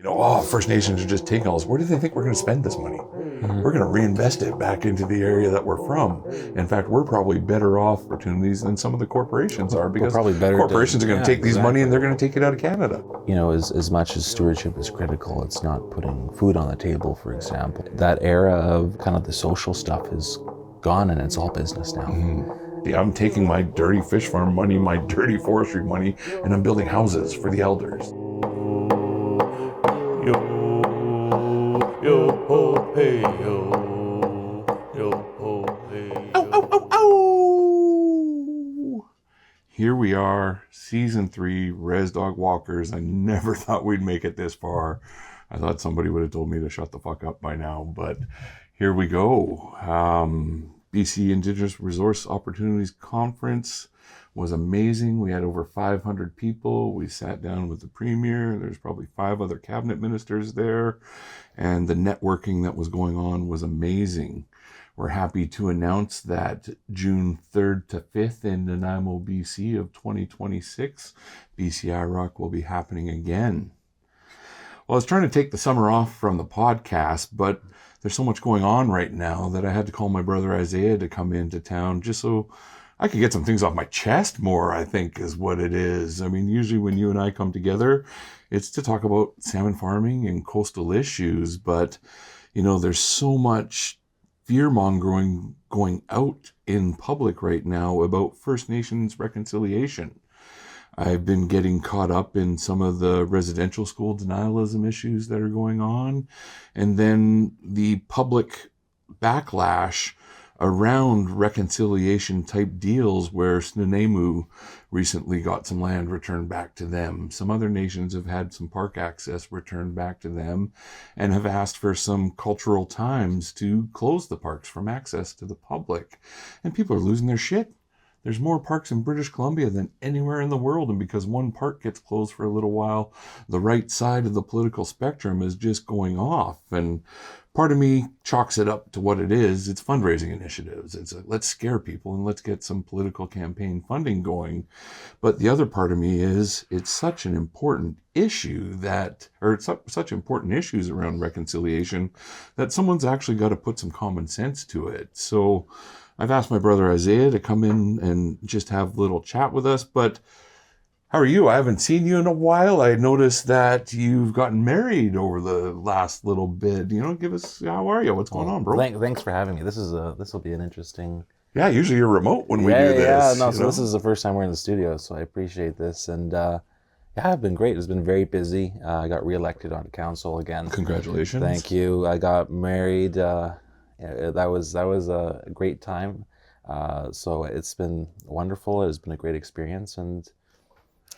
First Nations are just taking all this. Where do they think we're going to spend this money? We're going to reinvest it back into the area that we're from. In fact, we're probably better off opportunities than some of the corporations are, because corporations are going to take these money and they're going to take it out of Canada. As much as stewardship is critical, it's not putting food on the table, for example. That era of kind of the social stuff is gone, and it's all business now. Yeah, I'm taking my dirty fish farm money, my dirty forestry money, and I'm building houses for the elders. Yo, yo, ho, hey, yo, yo, ho, hey, yo. Ow, ow, ow, ow! Here we are, season 3, Rez Dog Walkers. I never thought we'd make it this far. I thought somebody would have told me to shut the fuck up by now, but here we go. BC Indigenous Resource Opportunities Conference was amazing. We had over 500 people. We sat down with the Premier. There's probably 5 other cabinet ministers there. And the networking that was going on was amazing. We're happy to announce that June 3rd to 5th in Nanaimo, BC of 2026, BC IROC will be happening again. Well, I was trying to take the summer off from the podcast, but there's so much going on right now that I had to call my brother Isaiah to come into town just so I could get some things off my chest more, I think is what it is. I mean, usually when you and I come together, it's to talk about salmon farming and coastal issues, but, there's so much fear-mongering going out in public right now about First Nations reconciliation. I've been getting caught up in some of the residential school denialism issues that are going on, and then the public backlash around reconciliation type deals where Snuneymuxw recently got some land returned back to them. Some other nations have had some park access returned back to them and have asked for some cultural times to close the parks from access to the public. And people are losing their shit. There's more parks in British Columbia than anywhere in the world, and because one park gets closed for a little while, the right side of the political spectrum is just going off. And part of me chalks it up to what it is. It's fundraising initiatives. It's let's scare people and let's get some political campaign funding going. But the other part of me is it's such an important issue it's such important issues around reconciliation that someone's actually got to put some common sense to it. So I've asked my brother Isaiah to come in and just have a little chat with us, but how are you? I haven't seen you in a while. I noticed that you've gotten married over the last little bit. Give us, how are you? What's going on, bro? Thanks for having me. This will be an interesting... Yeah, usually you're remote when we do this. So this is the first time we're in the studio, so I appreciate this. And I've been great. It's been very busy. I got reelected on council again. Congratulations. Thank you. I got married. That was a great time. So it's been wonderful. It's been a great experience, and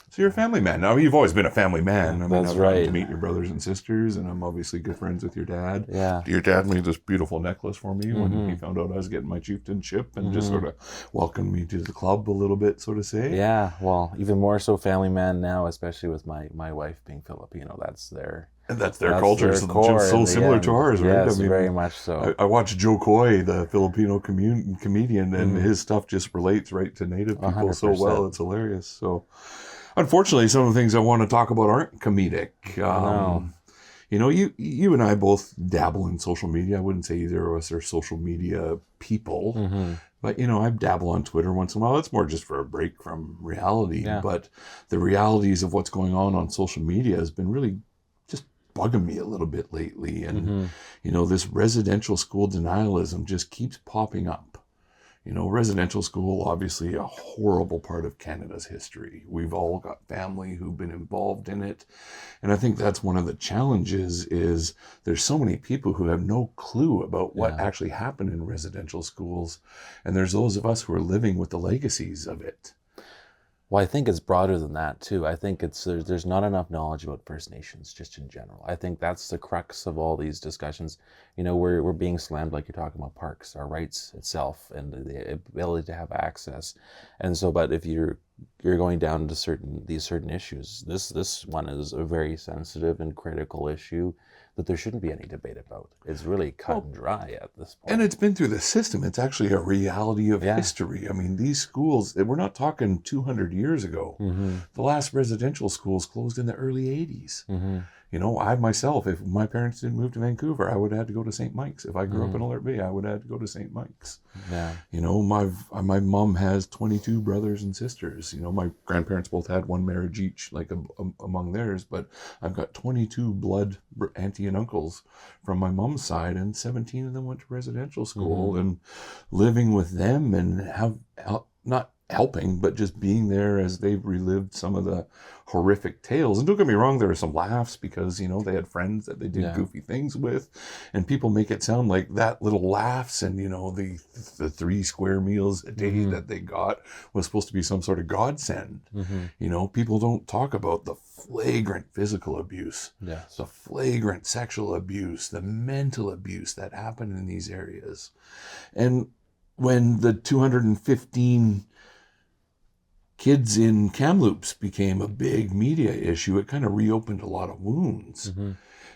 so you're a family man. Now, you've always been a family man. That's I've right. gotten to meet your brothers and sisters, and I'm obviously good friends with your dad. Yeah. Your dad made this beautiful necklace for me when he found out I was getting my chieftainship, and just sort of welcomed me to the club a little bit, so to say. Yeah. Well, even more so family man now, especially with my wife being Filipino. That's their culture. So similar to ours, right? Yes, very much so. I watched Joe Coy, the Filipino comedian, and his stuff just relates right to Native people 100%. so well. It's hilarious. So, unfortunately, some of the things I want to talk about aren't comedic. No. You and I both dabble in social media. I wouldn't say either of us are social media people. But, I dabble on Twitter once in a while. It's more just for a break from reality. Yeah. But the realities of what's going on social media has been really just bugging me a little bit lately. And, this residential school denialism just keeps popping up. Residential school, obviously a horrible part of Canada's history. We've all got family who've been involved in it. And I think that's one of the challenges is there's so many people who have no clue about what actually happened in residential schools. And there's those of us who are living with the legacies of it. Well, I think it's broader than that too. I think there's not enough knowledge about First Nations just in general. I think that's the crux of all these discussions. We're being slammed, like you're talking about parks, our rights itself, and the ability to have access. And so, but if you're going down to these certain issues, this one is a very sensitive and critical issue that there shouldn't be any debate about. It's really cut and dry at this point. And it's been through the system. It's actually a reality of history. I mean, these schools, we're not talking 200 years ago. The last residential schools closed in the early 80s. You know, I myself, if my parents didn't move to Vancouver, I would have had to go to St. Mike's. If I grew up in Alert Bay, I would have had to go to St. Mike's. Yeah. You know, my mom has 22 brothers and sisters. You know, my grandparents both had one marriage each, like among theirs, but I've got 22 blood auntie and uncles from my mom's side, and 17 of them went to residential school, and living with them and not helping, but just being there as they've relived some of the horrific tales. And don't get me wrong, there were some laughs because, you know, they had friends that they did goofy things with, and people make it sound like that little laughs and, you know, the 3 square meals a day that they got was supposed to be some sort of godsend. You know, people don't talk about the flagrant physical abuse, the flagrant sexual abuse, the mental abuse that happened in these areas. And when the 215 kids in Kamloops became a big media issue, it kind of reopened a lot of wounds.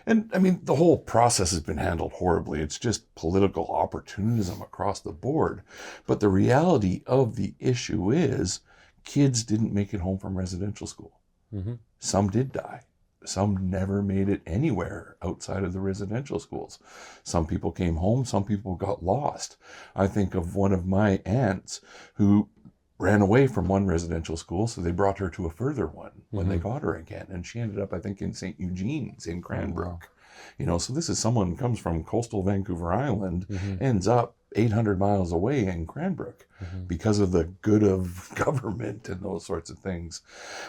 And I mean, the whole process has been handled horribly. It's just political opportunism across the board. But the reality of the issue is kids didn't make it home from residential school. Some did die. Some never made it anywhere outside of the residential schools. Some people came home. Some people got lost. I think of one of my aunts who ran away from one residential school, so they brought her to a further one when they got her again. And she ended up, I think, in St. Eugene's in Cranbrook. You know, so this is someone who comes from coastal Vancouver Island, ends up 800 miles away in Cranbrook because of the good of government and those sorts of things.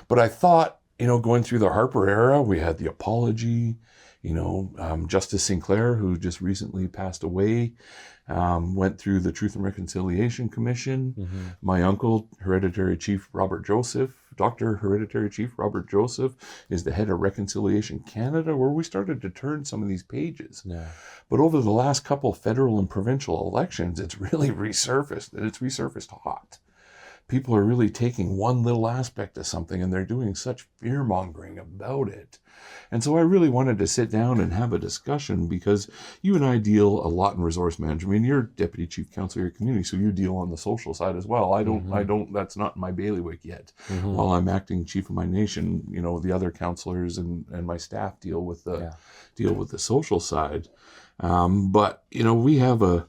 But I thought, you know, going through the Harper era, we had the apology, you know, Justice Sinclair, who just recently passed away, went through the Truth and Reconciliation Commission. My uncle, Hereditary Chief Robert Joseph, Dr. Hereditary Chief Robert Joseph, is the head of Reconciliation Canada, where we started to turn some of these pages. But over the last couple federal and provincial elections, it's really resurfaced, and it's resurfaced hot. People are really taking one little aspect of something and they're doing such fear-mongering about it. And so I really wanted to sit down and have a discussion, because you and I deal a lot in resource management. I mean, you're deputy chief counsel of your community, so you deal on the social side as well. I don't, that's not my bailiwick yet. While I'm acting chief of my nation, you know, the other counselors and my staff deal with the social side. But, you know, we have a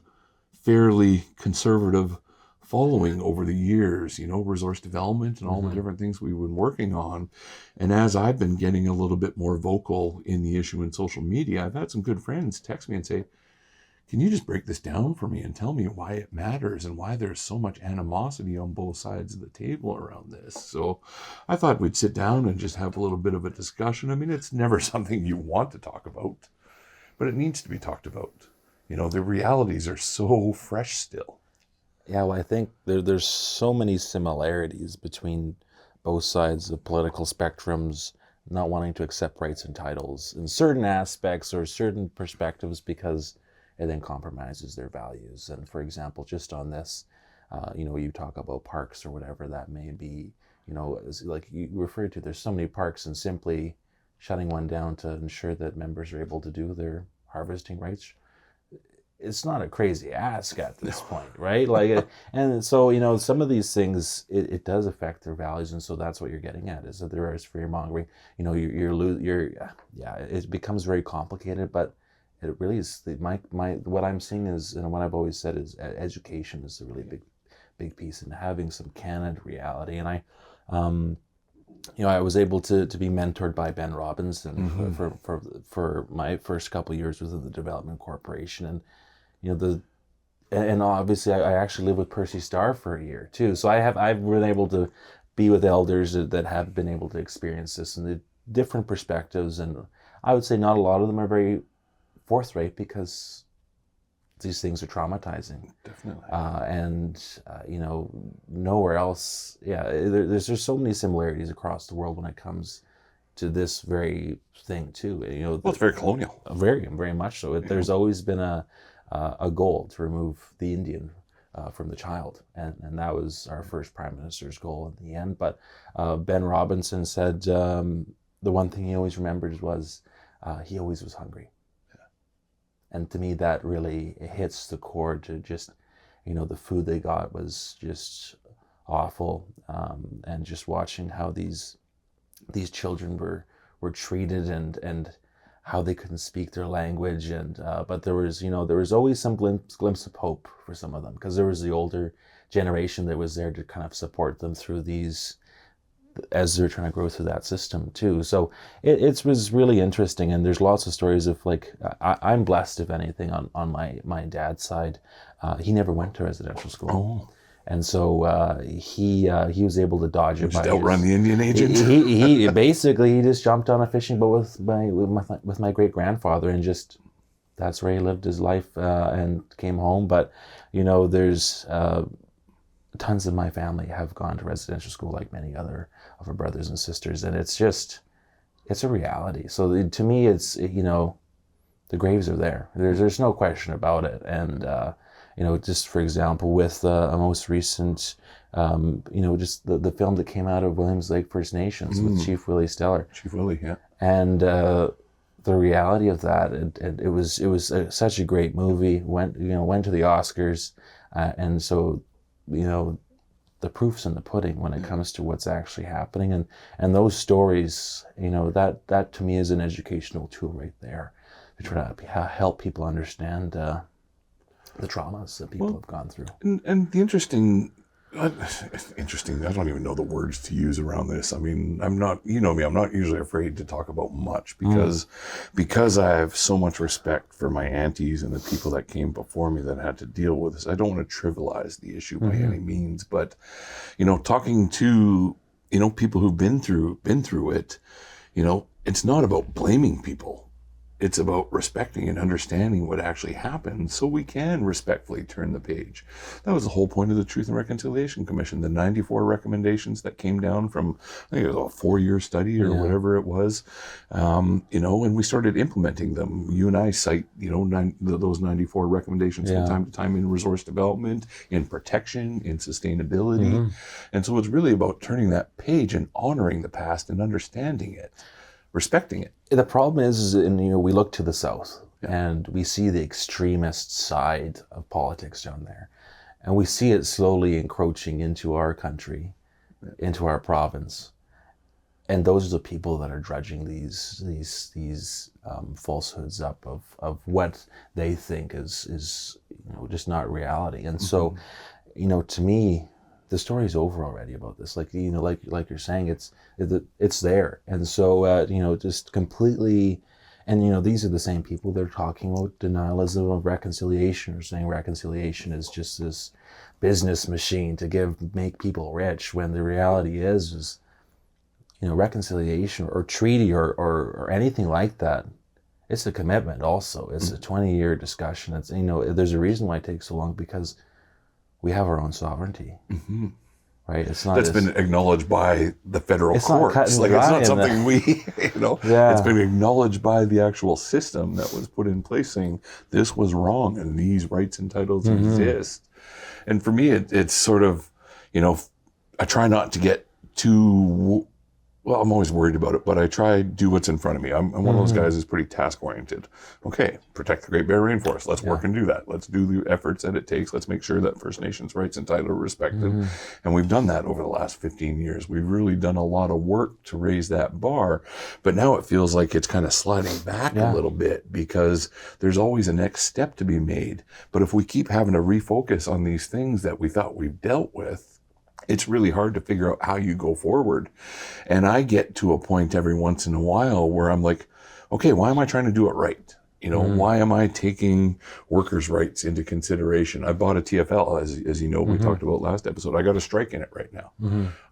fairly conservative following over the years, you know, resource development and all the different things we've been working on. And as I've been getting a little bit more vocal in the issue in social media, I've had some good friends text me and say, can you just break this down for me and tell me why it matters and why there's so much animosity on both sides of the table around this? So I thought we'd sit down and just have a little bit of a discussion. I mean, it's never something you want to talk about, but it needs to be talked about. You know, the realities are so fresh still. Yeah, well, I think there's so many similarities between both sides of political spectrums, not wanting to accept rights and titles in certain aspects or certain perspectives because it then compromises their values. And for example, just on this, you know, you talk about parks or whatever that may be, you know, like you referred to, there's so many parks, and simply shutting one down to ensure that members are able to do their harvesting rights, it's not a crazy ask at this point, right? Like, and so, you know, some of these things, it does affect their values. And so that's what you're getting at, is that there is fear-mongering. You know, it becomes very complicated, but it really is, what I'm seeing is, and what I've always said is, education is a really big piece, and having some candid reality. And you know, I was able to be mentored by Ben Robinson for my first couple of years within the Development Corporation. And, you know, and obviously I actually lived with Percy Starr for a year too. So I've been able to be with elders that have been able to experience this and the different perspectives. And I would say not a lot of them are very forthright, because these things are traumatizing. Definitely. You know, nowhere else. Yeah, there's so many similarities across the world when it comes to this very thing too. You know, well, it's very colonial. Very, very much so. There's always been a goal to remove the Indian from the child, and that was our first prime minister's goal in the end. But Ben Robinson said the one thing he always remembered was he always was hungry. And to me, that really hits the chord to just, you know, the food they got was just awful. And just watching how these children were treated and how they couldn't speak their language, and but there was, there was always some glimpse of hope for some of them, because there was the older generation that was there to kind of support them through these, as they're trying to grow through that system too. So it was really interesting, and there's lots of stories of, like, I'm blessed, if anything, on my dad's side. He never went to residential school. Oh. And so he was able to dodge it. Just outrun the Indian agent. He basically, he just jumped on a fishing boat with my great grandfather, and just, that's where he lived his life, and came home. But there's tons of my family have gone to residential school, like many other of our brothers and sisters, and it's a reality. So to me, it's, the graves are there. There's no question about it. And just for example, with a most recent, just the film that came out of Williams Lake First Nations with Chief Willie Stellar. Chief Willie, yeah. And the reality of that, it was such a great movie. Went to the Oscars, and so, the proof's in the pudding when it comes to what's actually happening, and those stories, that to me is an educational tool right there, to try to help people understand the traumas that people have gone through. And the interesting, I don't even know the words to use around this. I mean, I'm not, me, I'm not usually afraid to talk about much, because I have so much respect for my aunties and the people that came before me that had to deal with this. I don't want to trivialize the issue by any means, but, talking to, people who've been through it, it's not about blaming people. It's about respecting and understanding what actually happened, so we can respectfully turn the page. That was the whole point of the Truth and Reconciliation Commission, the 94 recommendations that came down from, I think it was a 4-year study or whatever it was, and we started implementing them. You and I cite, those 94 recommendations from time to time in resource development, in protection, in sustainability. And so it's really about turning that page and honoring the past and understanding it, respecting it. The problem is we look to the south, and we see the extremist side of politics down there, and we see it slowly encroaching into our country, into our province, and those are the people that are drudging these falsehoods up of what they think is just not reality. And so, to me, the story's over already about this. Like you're saying, it's there. And so, just completely, and these are the same people that are talking about denialism of reconciliation, or saying reconciliation is just this business machine to make people rich, when the reality is reconciliation or treaty or anything like that, it's a commitment also. It's a 20-year discussion. It's, there's a reason why it takes so long, because we have our own sovereignty, right? It's not. That's been acknowledged by the federal courts. Like, it's not something it's been acknowledged by the actual system that was put in place, saying this was wrong and these rights and titles exist. And for me, it's sort of, I try not to get too. Well, I'm always worried about it, but I try to do what's in front of me. I'm one of those guys who's pretty task-oriented. Okay, protect the Great Barrier Rainforest. Let's work and do that. Let's do the efforts that it takes. Let's make sure that First Nations rights and title are respected. And we've done that over the last 15 years. We've really done a lot of work to raise that bar. But now it feels like it's kind of sliding back a little bit, because there's always a next step to be made. But if we keep having to refocus on these things that we thought we've dealt with, it's really hard to figure out how you go forward. And I get to a point every once in a while where I'm like, okay, why am I trying to do it right? Why am I taking workers' rights into consideration? I bought a TFL, as you know, we talked about last episode. I got a strike in it right now.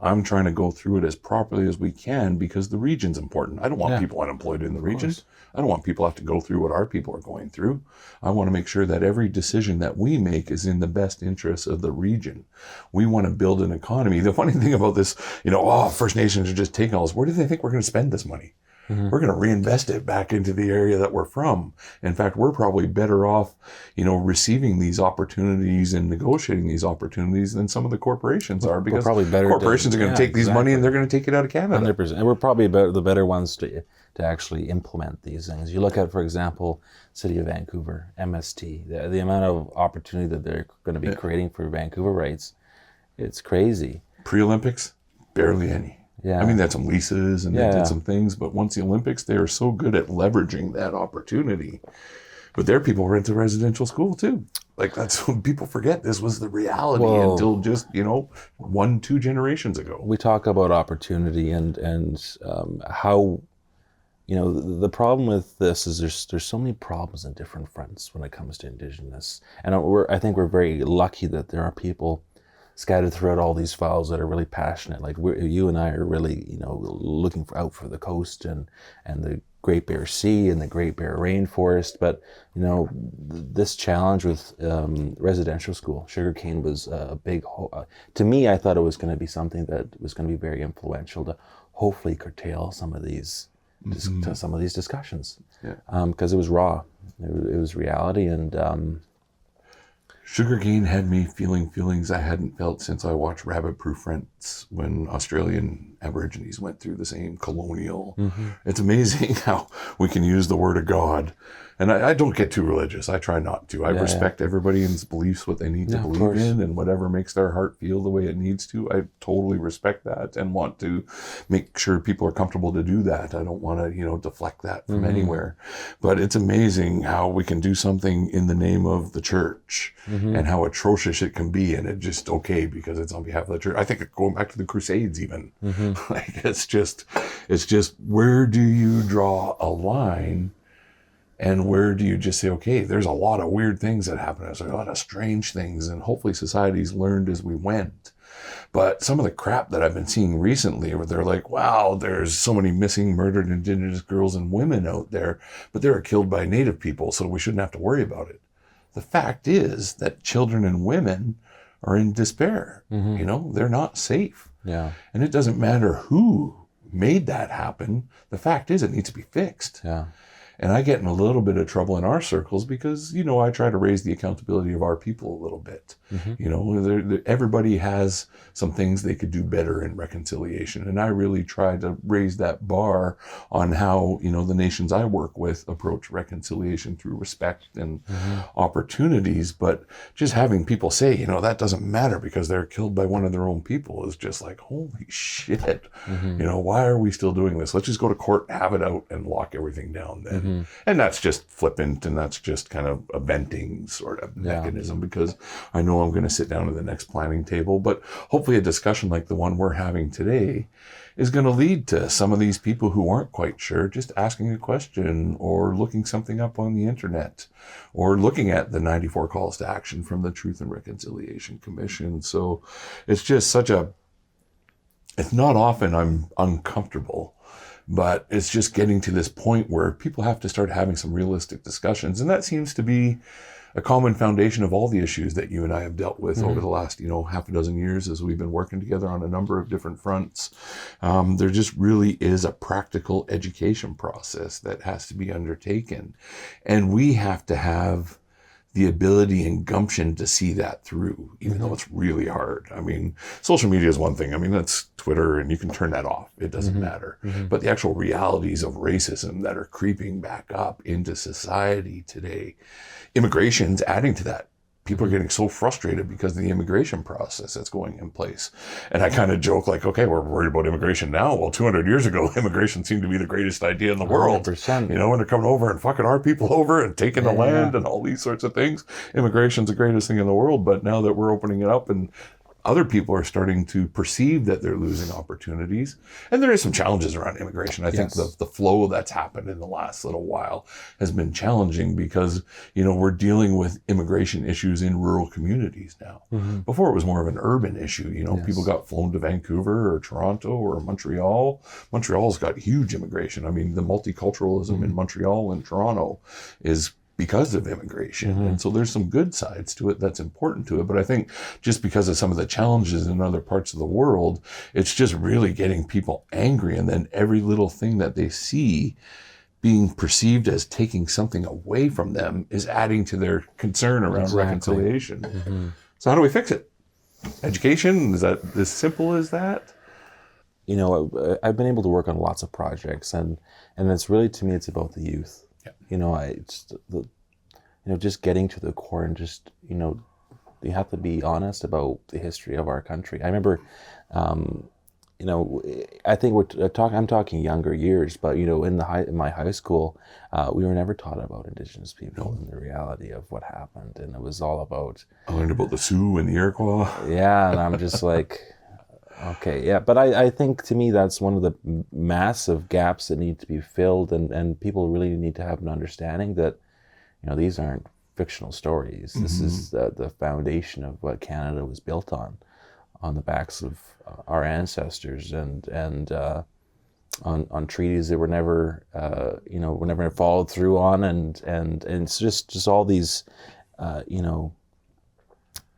I'm trying to go through it as properly as we can, because the region's important. I don't want people unemployed in the region. I don't want people to have to go through what our people are going through. I want to make sure that every decision that we make is in the best interests of the region. We want to build an economy. The funny thing about this, First Nations are just taking all this. Where do they think we're going to spend this money? We're going to reinvest it back into the area that we're from. In fact, we're probably better off, receiving these opportunities and negotiating these opportunities than some of the corporations are, because corporations are going to take these money and they're going to take it out of Canada. 100%. And we're probably the better ones to actually implement these things. You look at, for example, City of Vancouver, MST, the amount of opportunity that they're going to be creating for Vancouver rights, it's crazy. Pre-Olympics, barely any. Yeah. I mean, they had some leases and they Yeah. did some things, but once the Olympics, they are so good at leveraging that opportunity. But their people went to residential school too. Like, that's what people forget. This was the reality Well, until just, 1-2 generations ago. we talk about opportunity and how, the problem with this is there's so many problems on different fronts when it comes to Indigenous, and I think we're very lucky that there are people scattered throughout all these files that are really passionate. Like you and I are really, looking out for the coast and the Great Bear Sea and the Great Bear Rainforest. But, this challenge with residential school, sugarcane was a big, to me, I thought it was going to be something that was going to be very influential to hopefully curtail some of these, some of these discussions. Yeah. Because it was raw. It was reality. And, sugarcane had me feeling feelings I hadn't felt since I watched Rabbit Proof Rents when Australian Aborigines went through the same colonial. It's amazing how we can use the word of God. And I don't get too religious. I try not to. I respect everybody's beliefs, what they need to believe in, and whatever makes their heart feel the way it needs to. I totally respect that and want to make sure people are comfortable to do that. I don't want to, deflect that from anywhere. But it's amazing how we can do something in the name of the church and how atrocious it can be, and it's just okay because it's on behalf of the church. I think going back to the Crusades even. Like, it's just where do you draw a line? And where do you just say, okay, there's a lot of weird things that happen. There's a lot of strange things, and hopefully society's learned as we went. But some of the crap that I've been seeing recently where they're like, wow, there's so many missing, murdered Indigenous girls and women out there, but they were killed by Native people, so we shouldn't have to worry about it. The fact is that children and women are in despair. They're not safe. yeah. And it doesn't matter who made that happen. The fact is it needs to be fixed. Yeah. And I get in a little bit of trouble in our circles because, I try to raise the accountability of our people a little bit. Everybody has some things they could do better in reconciliation. And I really try to raise that bar on how, the nations I work with approach reconciliation through respect and opportunities. But just having people say, that doesn't matter because they're killed by one of their own people is just like, holy shit. Why are we still doing this? Let's just go to court, have it out, and lock everything down then. And that's just flippant, and that's just kind of a venting sort of mechanism because I know I'm going to sit down at the next planning table. But hopefully a discussion like the one we're having today is going to lead to some of these people who aren't quite sure just asking a question or looking something up on the internet or looking at the 94 calls to action from the Truth and Reconciliation Commission. So it's just it's not often I'm uncomfortable, but it's just getting to this point where people have to start having some realistic discussions. And that seems to be a common foundation of all the issues that you and I have dealt with over the last, half a dozen years as we've been working together on a number of different fronts. There just really is a practical education process that has to be undertaken. And we have to have the ability and gumption to see that through, even though it's really hard. I mean, social media is one thing. I mean, that's Twitter and you can turn that off. It doesn't matter. But the actual realities of racism that are creeping back up into society today, immigration's adding to that. People are getting so frustrated because of the immigration process that's going in place. And I kind of joke like, okay, we're worried about immigration now. Well, 200 years ago, immigration seemed to be the greatest idea in the world. 100%. When they're coming over and fucking our people over and taking the land and all these sorts of things. Immigration's the greatest thing in the world. But now that we're opening it up and other people are starting to perceive that they're losing opportunities. And there is some challenges around immigration. I think the flow that's happened in the last little while has been challenging because, we're dealing with immigration issues in rural communities now. Before it was more of an urban issue. People got flown to Vancouver or Toronto or Montreal. Montreal's got huge immigration. I mean, the multiculturalism in Montreal and Toronto is because of immigration. And so there's some good sides to it that's important to it. But I think just because of some of the challenges in other parts of the world, it's just really getting people angry. And then every little thing that they see being perceived as taking something away from them is adding to their concern around reconciliation. So how do we fix it? Education? Is that as simple as that? I've been able to work on lots of projects and it's really, to me, it's about the youth. Just getting to the core and just, you have to be honest about the history of our country. I remember, I think I'm talking younger years, but in my high school, we were never taught about Indigenous people and the reality of what happened, and it was all about. I learned about the Sioux and the Iroquois. Yeah, and I'm just like, okay, yeah, but I think to me that's one of the massive gaps that need to be filled, and people really need to have an understanding that, these aren't fictional stories. This is the foundation of what Canada was built on the backs of our ancestors, and on treaties that were never followed through on, and it's just all these,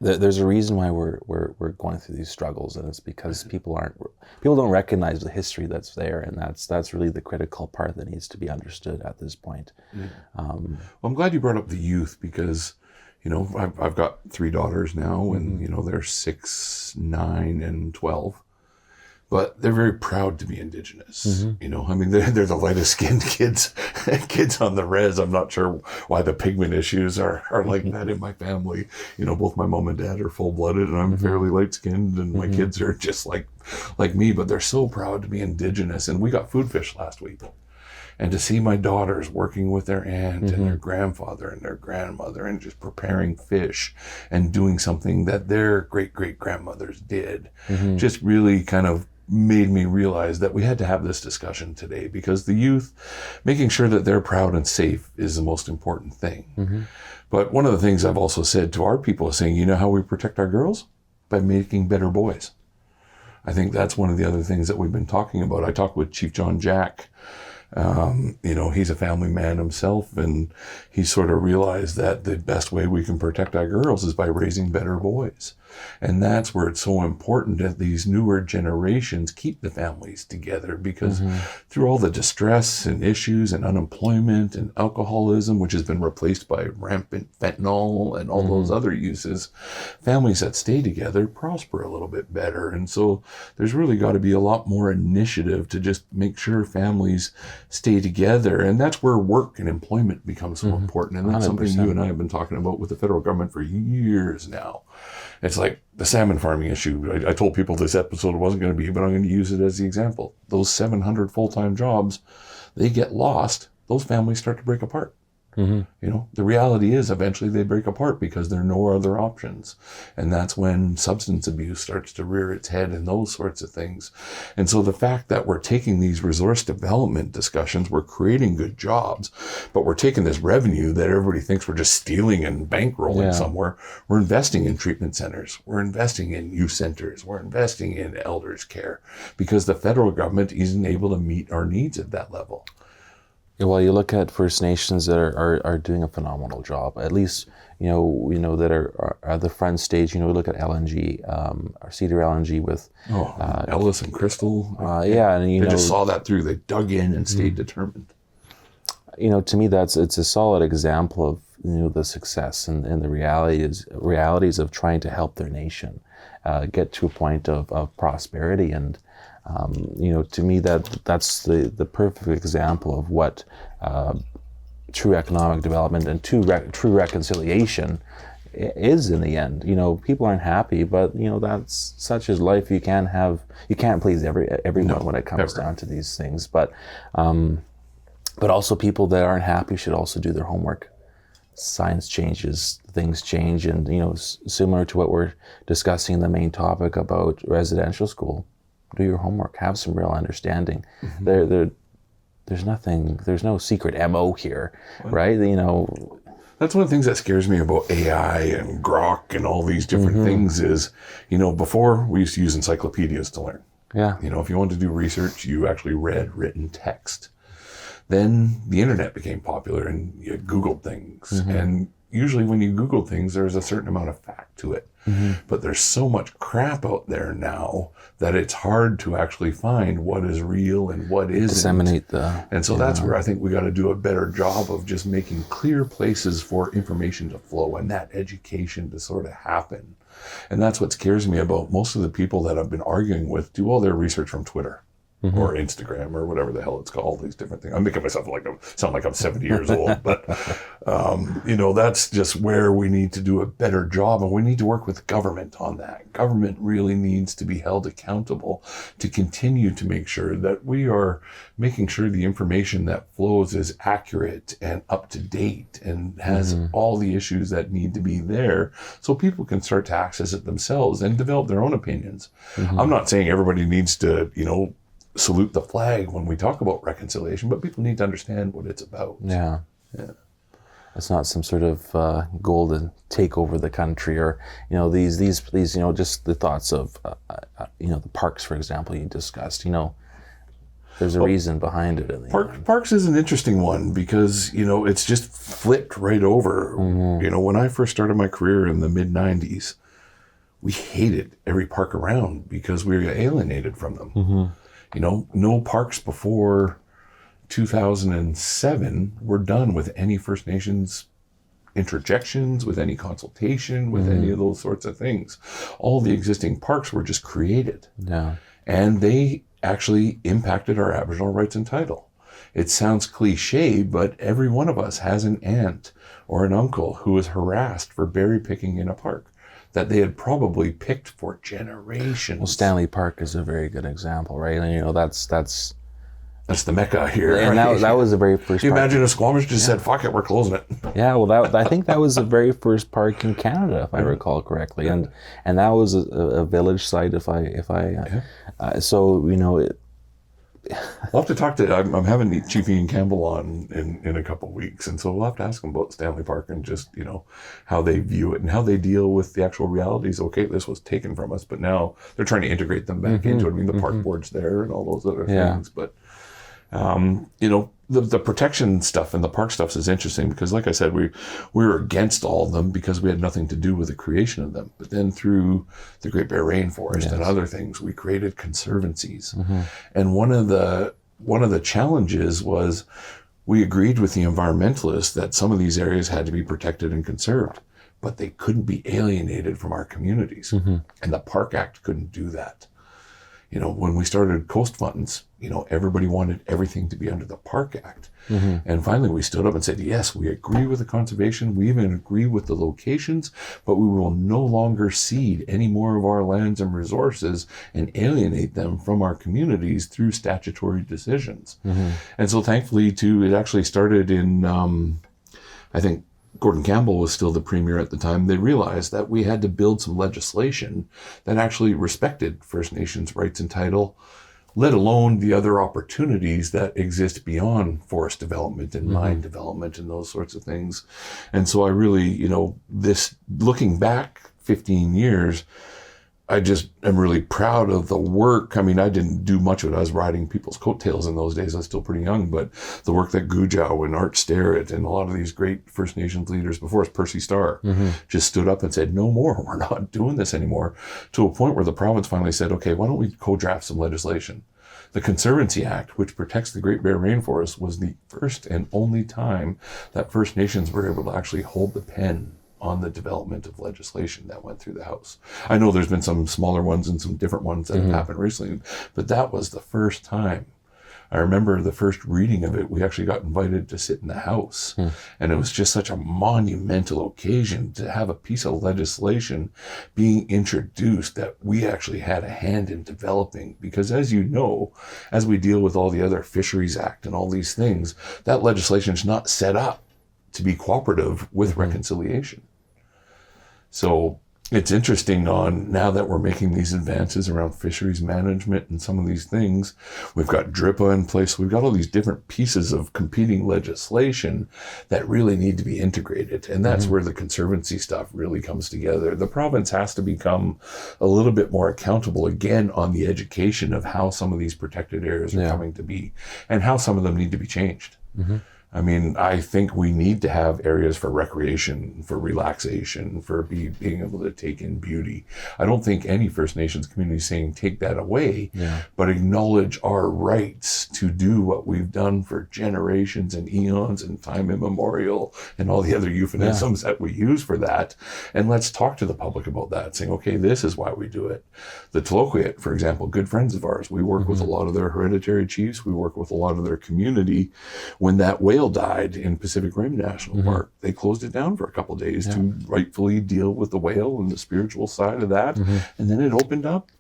there's a reason why we're going through these struggles, and it's because people don't recognize the history that's there, and that's really the critical part that needs to be understood at this point. Well, I'm glad you brought up the youth, because I've got 3 daughters now, and they're 6, 9, and 12. But they're very proud to be Indigenous. I mean, they're the lightest skinned kids on the res. I'm not sure why the pigment issues are like that in my family. Both my mom and dad are full blooded, and I'm fairly light skinned, and my kids are just like me. But they're so proud to be Indigenous. And we got food fish last week. And to see my daughters working with their aunt and their grandfather and their grandmother, and just preparing fish and doing something that their great-great-grandmothers did, just really kind of made me realize that we had to have this discussion today, because the youth, making sure that they're proud and safe is the most important thing. But one of the things I've also said to our people is saying, how we protect our girls? By making better boys. I think that's one of the other things that we've been talking about. I talked with Chief John Jack. He's a family man himself, and he sort of realized that the best way we can protect our girls is by raising better boys. And that's where it's so important that these newer generations keep the families together, because through all the distress and issues and unemployment and alcoholism, which has been replaced by rampant fentanyl and all those other uses, families that stay together prosper a little bit better. And so there's really got to be a lot more initiative to just make sure families stay together. And that's where work and employment becomes so important. And that's 100%. Something you and I have been talking about with the federal government for years now. It's like the salmon farming issue. I told people this episode wasn't going to be, but I'm going to use it as the example. Those 700 full-time jobs, they get lost. Those families start to break apart. The reality is eventually they break apart because there are no other options. And that's when substance abuse starts to rear its head and those sorts of things. And so the fact that we're taking these resource development discussions, we're creating good jobs, but we're taking this revenue that everybody thinks we're just stealing and bankrolling somewhere. We're investing in treatment centers. We're investing in youth centers. We're investing in elders care, because the federal government isn't able to meet our needs at that level. Well, you look at First Nations that are doing a phenomenal job. At least, that are at the front stage. We look at LNG, or Cedar LNG with Ellis and Crystal. And they just saw that through. They dug in and stayed determined. To me, it's a solid example of the success and the realities of trying to help their nation get to a point of prosperity. And to me, that's the perfect example of what true economic development and true reconciliation is in the end. People aren't happy, but that's such as life. You can't please everyone when it comes down to these things. But also people that aren't happy should also do their homework. Science changes, things change, and similar to what we're discussing in the main topic about residential school. Do your homework, have some real understanding. There's no secret MO here, right? That's one of the things that scares me about AI and Grok and all these different things is, before we used to use encyclopedias to learn. Yeah. If you wanted to do research, you actually read written text. Then the internet became popular and you Googled things. And usually when you Google things, there's a certain amount of fact to it. But there's so much crap out there now that it's hard to actually find what is real and what isn't. Disseminate and so that's where I think we got to do a better job of just making clear places for information to flow and that education to sort of happen. And that's what scares me about most of the people that I've been arguing with do all their research from Twitter. or Instagram or whatever the hell it's called, these different things. I'm making myself sound like I'm 70 years old, but that's just where we need to do a better job, and we need to work with government on that. Government really needs to be held accountable to continue to make sure that we are making sure the information that flows is accurate and up to date and has all the issues that need to be there, so people can start to access it themselves and develop their own opinions. I'm not saying everybody needs to, salute the flag when we talk about reconciliation, but people need to understand what it's about. Yeah. It's not some sort of goal to take over the country, or these just the thoughts of the parks, for example, you discussed. There's a reason behind it. Parks is an interesting one because it's just flipped right over. When I first started my career in the mid-90s, we hated every park around because we were alienated from them. No parks before 2007 were done with any First Nations interjections, with any consultation, with any of those sorts of things. All the existing parks were just created. Yeah. And they actually impacted our Aboriginal rights and title. It sounds cliche, but every one of us has an aunt or an uncle who was harassed for berry picking in a park that they had probably picked for generations. Well, Stanley Park is a very good example, right? And that's the mecca here. And right? that was the very first. Can you imagine if Squamish just said, "Fuck it, we're closing it"? Yeah, well, I think that was the very first park in Canada, if I recall correctly, and that was a village site. I'll have to talk to. I'm having Chief Ian Campbell on in a couple of weeks, and so we'll have to ask him about Stanley Park and just how they view it and how they deal with the actual realities. Okay, this was taken from us, but now they're trying to integrate them back into it. I mean, the park board's there and all those other things, but the protection stuff and the park stuff is interesting because, like I said, we were against all of them because we had nothing to do with the creation of them. But then through the Great Bear Rainforest and other things, we created conservancies. And one of the challenges was we agreed with the environmentalists that some of these areas had to be protected and conserved, but they couldn't be alienated from our communities. And the Park Act couldn't do that. When we started Coast Funds, everybody wanted everything to be under the Park Act. And finally we stood up and said, yes, we agree with the conservation. We even agree with the locations, but we will no longer cede any more of our lands and resources and alienate them from our communities through statutory decisions. And so thankfully it actually started in, I think, Gordon Campbell was still the premier at the time. They realized that we had to build some legislation that actually respected First Nations rights and title, let alone the other opportunities that exist beyond forest development and mine development and those sorts of things. And so I really, this looking back 15 years, I just am really proud of the work. I mean, I didn't do much of it. I was riding people's coattails in those days. I was still pretty young, but the work that Gujau and Art Starrett and a lot of these great First Nations leaders before us, Percy Starr, just stood up and said, no more, we're not doing this anymore, to a point where the province finally said, okay, why don't we co-draft some legislation? The Conservancy Act, which protects the Great Bear Rainforest, was the first and only time that First Nations were able to actually hold the pen on the development of legislation that went through the House. I know there's been some smaller ones and some different ones that have happened recently, but that was the first time. I remember the first reading of it, we actually got invited to sit in the House. And it was just such a monumental occasion to have a piece of legislation being introduced that we actually had a hand in developing. Because as you know, as we deal with all the other Fisheries Act and all these things, that legislation is not set up to be cooperative with reconciliation. So it's interesting on now that we're making these advances around fisheries management and some of these things. We've got DRIPA in place. We've got all these different pieces of competing legislation that really need to be integrated. And that's where the conservancy stuff really comes together. The province has to become a little bit more accountable again on the education of how some of these protected areas are coming to be and how some of them need to be changed. I mean, I think we need to have areas for recreation, for relaxation, for being able to take in beauty. I don't think any First Nations community is saying take that away, but acknowledge our rights to do what we've done for generations and eons and time immemorial and all the other euphemisms that we use for that. And let's talk to the public about that, saying, okay, this is why we do it. The Tlaloquiet, for example, good friends of ours. We work with a lot of their hereditary chiefs. We work with a lot of their community. When that whale died in Pacific Rim National Park, they closed it down for a couple of days to rightfully deal with the whale and the spiritual side of that. And then it opened up.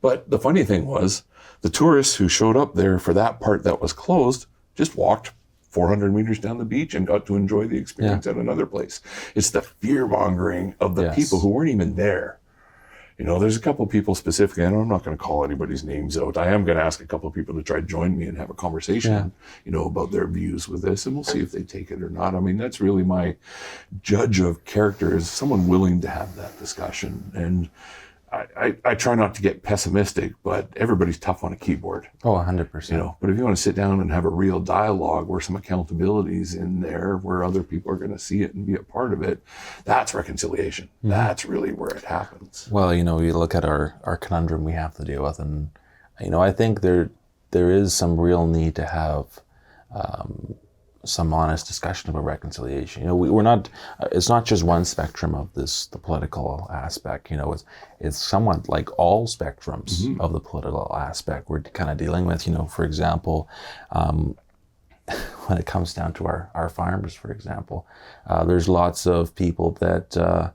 But the funny thing was, the tourists who showed up there for that part that was closed just walked 400 meters down the beach and got to enjoy the experience at another place. It's the fear-mongering of the people who weren't even there. You know, there's a couple of people specifically, and I'm not going to call anybody's names out. I am going to ask a couple of people to try to join me and have a conversation, you know, about their views with this, and we'll see if they take it or not. I mean, that's really my judge of character, is someone willing to have that discussion. And I try not to get pessimistic, but everybody's tough on a keyboard. Oh, 100%. You know, but if you want to sit down and have a real dialogue where some accountability's in there, where other people are going to see it and be a part of it, that's reconciliation. That's really where it happens. Well, you know, you look at our conundrum we have to deal with, and, you know, I think there is some real need to have some honest discussion about reconciliation. You know, we're not, it's not just one spectrum of this, the political aspect, you know, it's somewhat like all spectrums of the political aspect we're kind of dealing with. You know, for example, when it comes down to our farmers, for example, there's lots of people that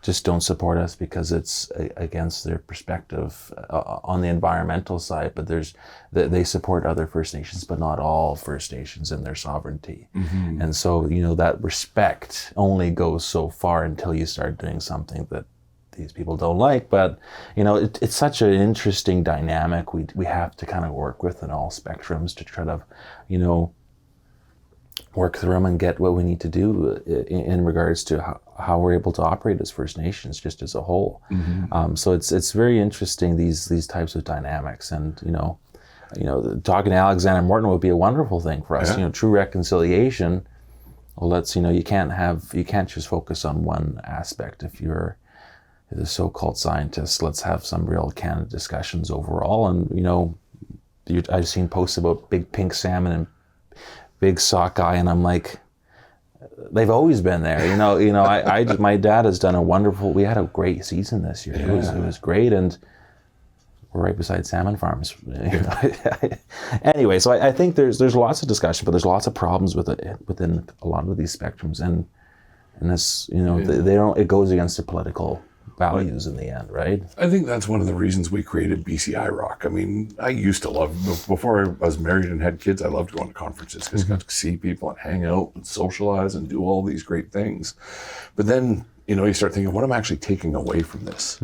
just don't support us because it's against their perspective on the environmental side, but they support other First Nations, but not all First Nations in their sovereignty. And so, you know, that respect only goes so far until you start doing something that these people don't like. But, you know, it's such an interesting dynamic we have to kind of work with in all spectrums to try to, you know, work through them and get what we need to do in regards to how we're able to operate as First Nations just as a whole. So it's very interesting, these types of dynamics. And, you know, talking to Alexander Morton would be a wonderful thing for us. You know, true reconciliation. Well, you know, you can't just focus on one aspect. If you're the so-called scientist, let's have some real candid discussions overall. And, you know, I've seen posts about big pink salmon and big sockeye, and I'm like, they've always been there. You know, my dad has done we had a great season this year. It was great, and we're right beside salmon farms. Anyway, so I think there's lots of discussion, but there's lots of problems with it within a lot of these spectrums, and this, you know, it goes against the political values in the end, right? I think that's one of the reasons we created BCI Rock. I mean, I used to love, before I was married and had kids, I loved going to conferences because I got to see people and hang out and socialize and do all these great things. But then, you know, you start thinking, what am I actually taking away from this?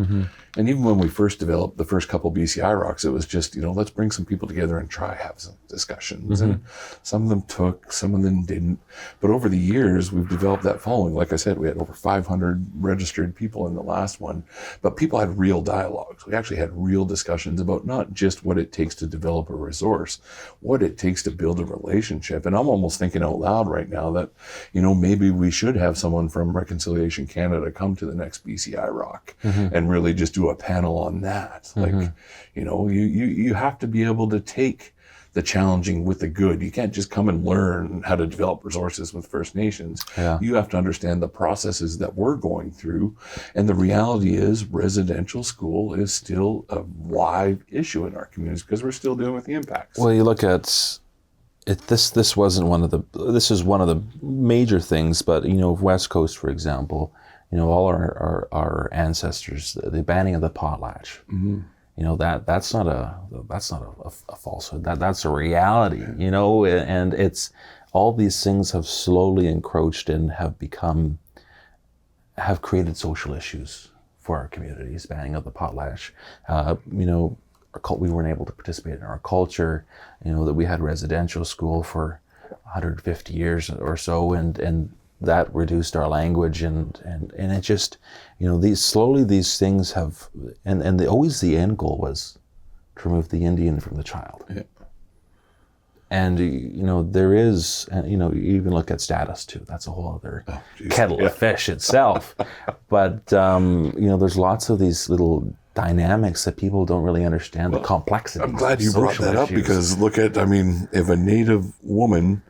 And even when we first developed the first couple BCI Rocks, it was just, you know, let's bring some people together and have some discussions. And some of them took, some of them didn't. But over the years, we've developed that following. Like I said, we had over 500 registered people in the last one, but people had real dialogues. We actually had real discussions about not just what it takes to develop a resource, what it takes to build a relationship. And I'm almost thinking out loud right now that, you know, maybe we should have someone from Reconciliation Canada come to the next BCI Rock and really just do a panel on that. Like, you know, you have to be able to take the challenging with the good. You can't just come and learn how to develop resources with First Nations. You have to understand the processes that we're going through. And the reality is residential school is still a live issue in our communities because we're still dealing with the impacts. Well, you look at it, this is one of the major things, but, you know, West Coast, for example, you know, all our ancestors, the banning of the potlatch, you know, that's not a falsehood. That's a reality, you know, and it's all these things have slowly encroached and have created social issues for our communities. Banning of the potlatch, you know, we weren't able to participate in our culture, you know, that we had residential school for 150 years or so, and that reduced our language, and it just, you know, these things have, always the end goal was to remove the Indian from the child. And, there is, you even look at status too. That's a whole other kettle of fish itself. But, there's lots of these little dynamics that people don't really understand, the complexities. I'm glad you brought that up, because if a Native woman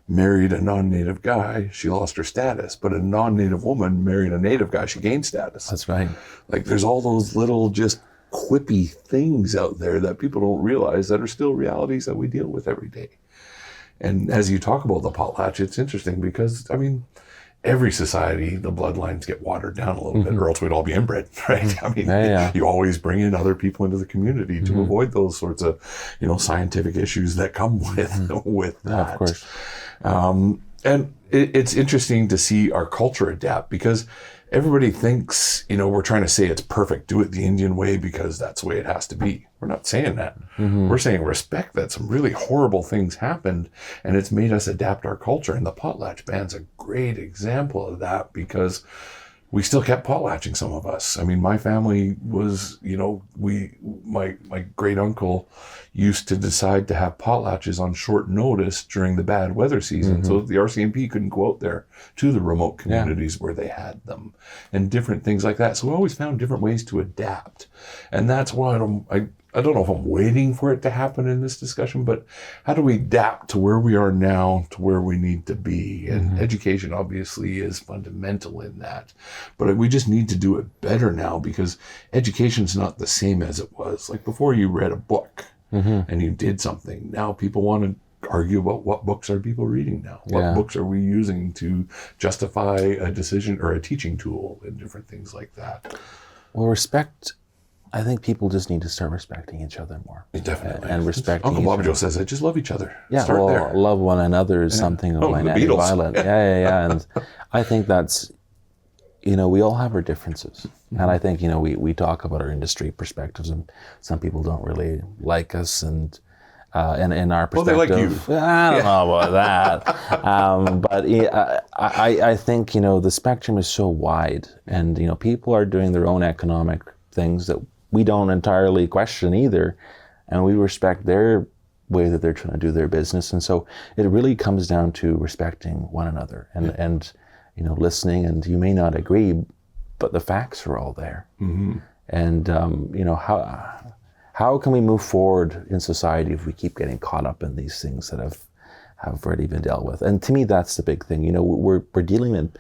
married a non-Native guy, she lost her status. But a non-Native woman married a Native guy, she gained status. That's right. Like, there's all those little just quippy things out there that people don't realize that are still realities that we deal with every day. And as you talk about the potlatch, it's interesting because, every society, the bloodlines get watered down a little bit, or else we'd all be inbred, right? You always bring in other people into the community to avoid those sorts of, scientific issues that come with that. Yeah, of course. And it's interesting to see our culture adapt, because everybody thinks, we're trying to say it's perfect, do it the Indian way because that's the way it has to be. We're not saying that. We're saying respect that some really horrible things happened, and it's made us adapt our culture. And the potlatch band's a great example of that, because we still kept potlatching, some of us. My family was, my great uncle used to decide to have potlatches on short notice during the bad weather season. So the RCMP couldn't go out there to the remote communities where they had them, and different things like that. So we always found different ways to adapt. And that's why I don't know if I'm waiting for it to happen in this discussion, but how do we adapt to where we are now to where we need to be? And education obviously is fundamental in that, but we just need to do it better now, because education's not the same as it was. Like, before, you read a book and you did something. Now people want to argue about what books are people reading now? What books are we using to justify a decision or a teaching tool, and different things like that? Well, respect, I think people just need to start respecting each other more. Definitely. And respecting Uncle Bob Joe says it, just love each other. Yeah, Start there. Love one another is something of my native violent. Yeah. And I think that's, we all have our differences. And I think, we talk about our industry perspectives, and some people don't really like us, and in our perspective. Well, they like you. I don't know about that. But I think, the spectrum is so wide, and, people are doing their own economic things that we don't entirely question either, and we respect their way that they're trying to do their business. And so it really comes down to respecting one another and listening. And you may not agree, but the facts are all there. And how can we move forward in society if we keep getting caught up in these things that have already been dealt with? And to me, that's the big thing. We're dealing in,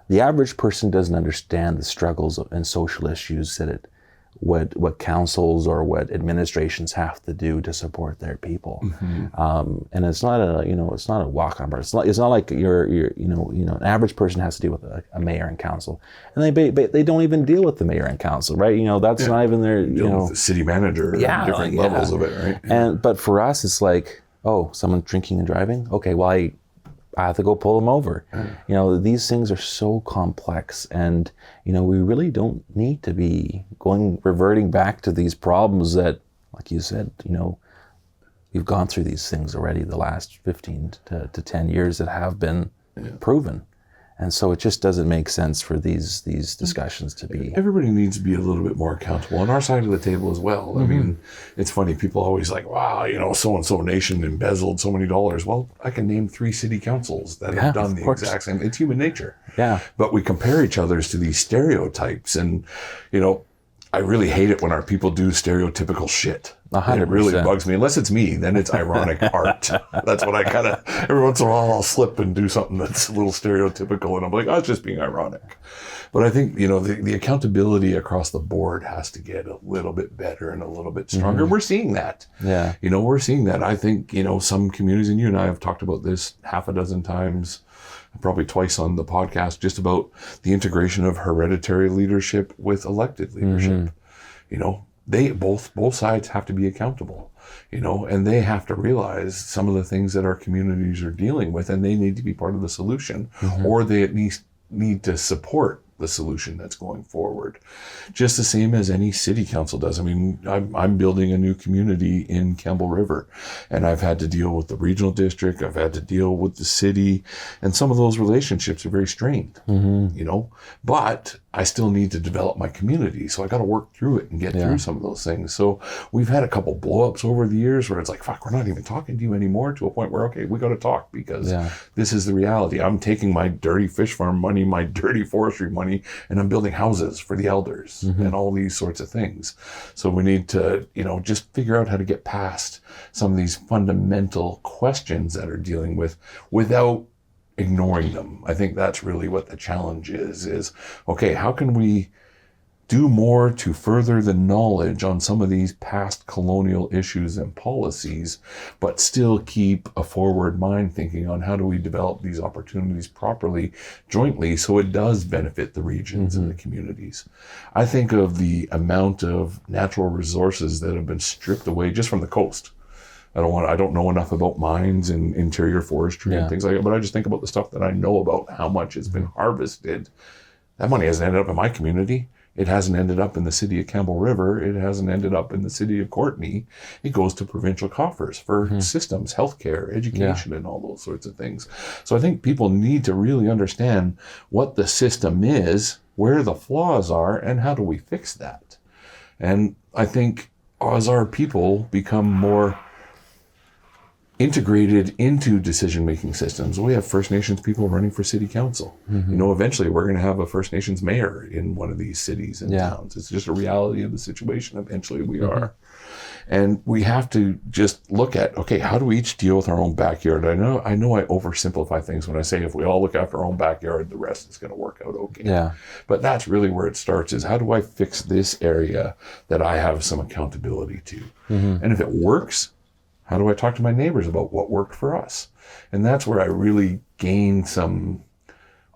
the average person doesn't understand the struggles and social issues that what councils or what administrations have to do to support their people. And it's not a walk on. It's not like an average person has to deal with a mayor and council, and they don't even deal with the mayor and council, right? That's not even their with the city manager, different levels of it, right? But for us, it's like, oh, someone drinking and driving. Okay, well, I have to go pull them over. These things are so complex, and we really don't need to be reverting back to these problems that, like you said, we've gone through these things already the last 15 to 10 years that have been proven. And so it just doesn't make sense for these discussions to be. Everybody needs to be a little bit more accountable on our side of the table as well. It's funny, people always like, wow, so-and-so nation embezzled so many dollars. Well, I can name 3 city councils that have done the exact same. It's human nature. Yeah. But we compare each other's to these stereotypes, and, I really hate it when our people do stereotypical shit. 100%. It really bugs me. Unless it's me, then it's ironic art. That's what I kind of, every once in a while I'll slip and do something that's a little stereotypical, and I'm like, oh, it's just being ironic. But I think, the accountability across the board has to get a little bit better and a little bit stronger. We're seeing that. Yeah. We're seeing that. I think, some communities, and you and I have talked about this half a dozen times, probably twice on the podcast, just about the integration of hereditary leadership with elected leadership. They both sides have to be accountable, and they have to realize some of the things that our communities are dealing with, and they need to be part of the solution, or they at least need to support the solution that's going forward. Just the same as any city council does. I mean, I'm building a new community in Campbell River, and I've had to deal with the regional district. I've had to deal with the city, and some of those relationships are very strained, you know, but I still need to develop my community. So I got to work through it and get through some of those things. So we've had a couple blow-ups over the years where it's like, fuck, we're not even talking to you anymore, to a point where, okay, we got to talk, because this is the reality. I'm taking my dirty fish farm money, my dirty forestry money, and I'm building houses for the elders and all these sorts of things. So we need to, you know, just figure out how to get past some of these fundamental questions that are dealing with without ignoring them. I think that's really what the challenge is, okay, how can we do more to further the knowledge on some of these past colonial issues and policies, but still keep a forward mind thinking on how do we develop these opportunities properly, jointly, so it does benefit the regions and the communities. I think of the amount of natural resources that have been stripped away just from the coast. I don't know enough about mines and interior forestry and things like that, but I just think about the stuff that I know about, how much has been harvested. That money hasn't ended up in my community. It hasn't ended up in the city of Campbell River. It hasn't ended up in the city of Courtenay. It goes to provincial coffers for systems, healthcare, education, and all those sorts of things. So I think people need to really understand what the system is, where the flaws are, and how do we fix that. And I think as our people become more integrated into decision-making systems. We have First Nations people running for city council. You know, eventually we're going to have a First Nations mayor in one of these cities and towns. It's just a reality of the situation. Eventually we are. And we have to just look at, okay, how do we each deal with our own backyard? I know I oversimplify things when I say if we all look after our own backyard, the rest is going to work out okay. But that's really where it starts, is how do I fix this area that I have some accountability to? And if it works, how do I talk to my neighbors about what worked for us? And that's where I really gained some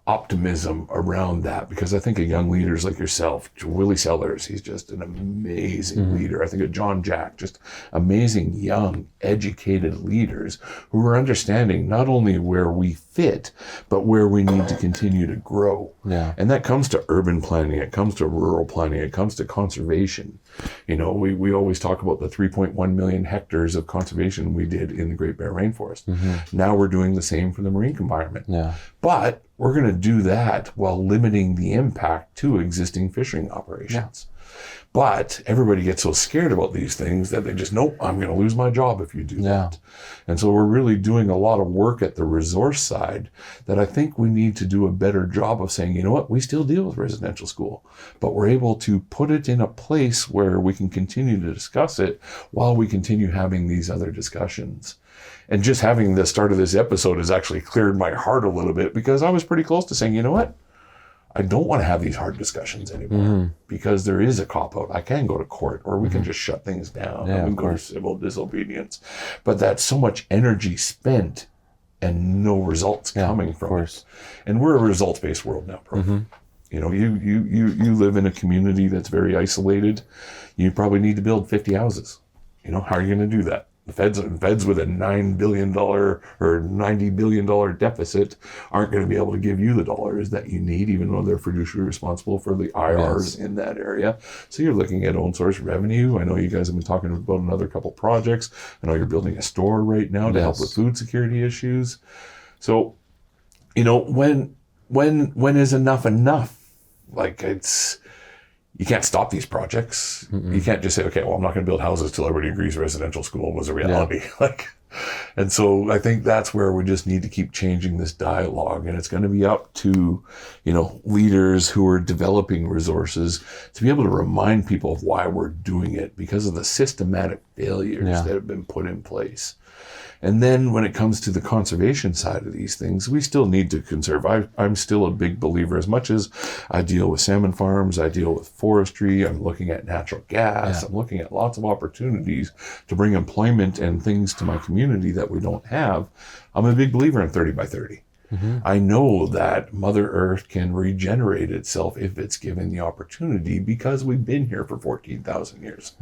optimism around that, because I think of young leaders like yourself, Willie Sellers, he's just an amazing leader. I think of John Jack, just amazing, young, educated leaders who are understanding not only where we fit, but where we need to continue to grow. And that comes to urban planning, it comes to rural planning, it comes to conservation. You know, we always talk about the 3.1 million hectares of conservation we did in the Great Bear Rainforest. Now we're doing the same for the marine environment. But we're going to do that while limiting the impact to existing fishing operations. But everybody gets so scared about these things that they just, nope, I'm going to lose my job if you do that. And so we're really doing a lot of work at the resource side that I think we need to do a better job of saying, you know what, we still deal with residential school, but we're able to put it in a place where we can continue to discuss it while we continue having these other discussions. And just having the start of this episode has actually cleared my heart a little bit, because I was pretty close to saying, you know what? I don't want to have these hard discussions anymore, because there is a cop-out. I can go to court, or we can just shut things down and go to civil disobedience. But that's so much energy spent and no results coming from it. And we're a results-based world now, bro. You know, you live in a community that's very isolated. You probably need to build 50 houses. You know, how are you going to do that? The feds with a $9 billion or $90 billion deficit aren't going to be able to give you the dollars that you need, even though they're fiduciary responsible for the IRs in that area. So you're looking at own source revenue. I know you guys have been talking about another couple projects. I know you're building a store right now to help with food security issues. So, you know, when is enough enough? Like, you can't stop these projects. You can't just say, okay, well, I'm not going to build houses till everybody agrees residential school was a reality. And so I think that's where we just need to keep changing this dialogue. And it's going to be up to, you know, leaders who are developing resources to be able to remind people of why we're doing it, because of the systematic failures that have been put in place. And then when it comes to the conservation side of these things, we still need to conserve. I'm still a big believer. As much as I deal with salmon farms, I deal with forestry, I'm looking at natural gas, I'm looking at lots of opportunities to bring employment and things to my community that we don't have. I'm a big believer in 30 by 30. I know that Mother Earth can regenerate itself if it's given the opportunity, because we've been here for 14,000 years.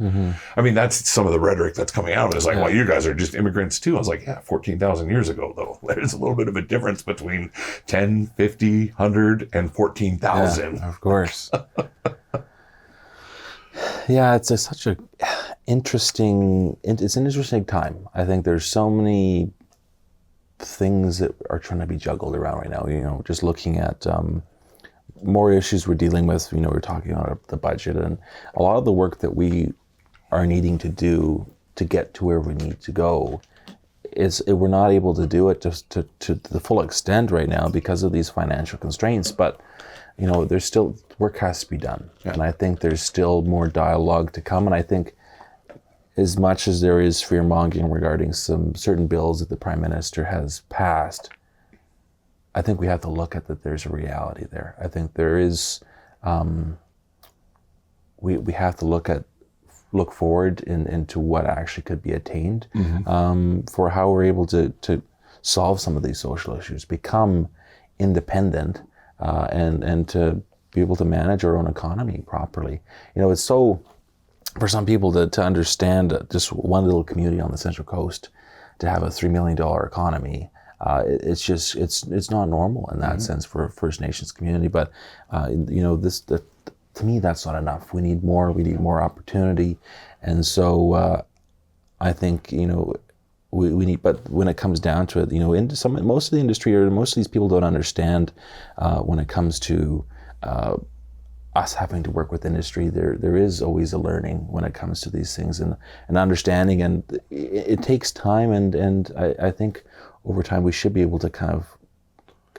I mean, that's some of the rhetoric that's coming out. It's like, well, you guys are just immigrants too. I was like, yeah, 14,000 years ago, though. There's a little bit of a difference between 10, 50, 100, and 14,000. Yeah, of course. Yeah, it's such a interesting, it's an interesting time. I think there's so many things that are trying to be juggled around right now. You know, just looking at more issues we're dealing with. You know, we're talking about the budget, and a lot of the work that we are needing to do to get to where we need to go is we're not able to do it just to the full extent right now because of these financial constraints. But you know, there's still work has to be done, and I think there's still more dialogue to come. And I think, as much as there is fear-mongering regarding some certain bills that the Prime Minister has passed, I think we have to look at that there's a reality there. I think there is, we have to look forward into what actually could be attained for how we're able to solve some of these social issues, become independent, and to be able to manage our own economy properly. You know, it's so, for some people to understand just one little community on the Central Coast to have a $3 million economy, it's not normal in that sense for a First Nations community. But you know, to me, that's not enough. We need more opportunity. And so I think, you know, we need, but when it comes down to it, you know, most of the industry, or most of these people don't understand when it comes to us having to work with industry. There is always a learning when it comes to these things, and understanding, and it takes time, and I think over time we should be able to kind of